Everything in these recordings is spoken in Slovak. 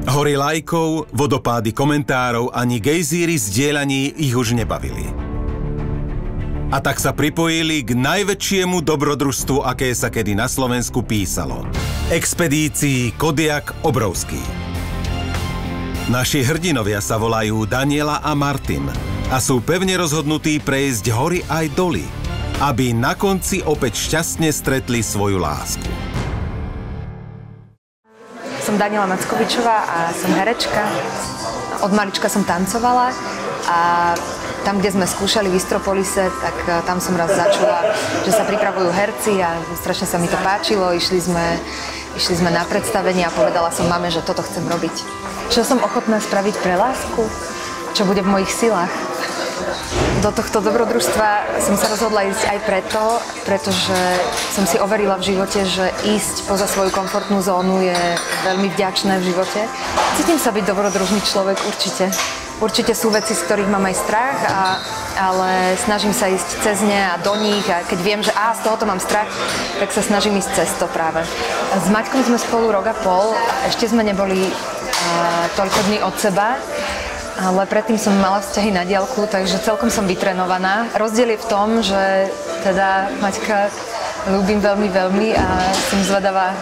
Hory lajkov, vodopády komentárov ani gejzíry zdieľaní ich už nebavili. A tak sa pripojili k najväčšiemu dobrodružstvu, aké sa kedy na Slovensku písalo. Expedícii Kodiak Obrovský. Naši hrdinovia sa volajú Daniela a Martin a sú pevne rozhodnutí prejsť hory aj doly, aby na konci opäť šťastne stretli svoju lásku. Som Daniela Mackovičová a som herečka. Od malička som tancovala a tam, kde sme skúšali v Istropolise, tak tam som raz začula, že sa pripravujú herci a strašne sa mi to páčilo. Išli sme na predstavenie a povedala som mame, že toto chcem robiť. Čo som ochotná spraviť pre lásku? Čo bude v mojich silách? Do tohto dobrodružstva som sa rozhodla ísť aj pretože som si overila v živote, že ísť poza svoju komfortnú zónu je veľmi vďačné v živote. Cítim sa byť dobrodružný človek, určite. Určite sú veci, z ktorých mám aj strach, ale snažím sa ísť cez ne a do nich a keď viem, že z tohoto mám strach, tak sa snažím ísť cez to práve. S Maťkom sme spolu rok a pol, ešte sme neboli toľko dní od seba, ale predtým som mala vzťahy na diaľku, takže celkom som vytrenovaná. Rozdiel je v tom, že teda Maťka ľúbim veľmi, veľmi a som zvedavá,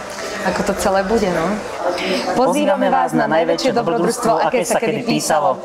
ako to celé bude, no. Pozývame vás na najväčšie dobrodružstvo, aké sa kedy písalo.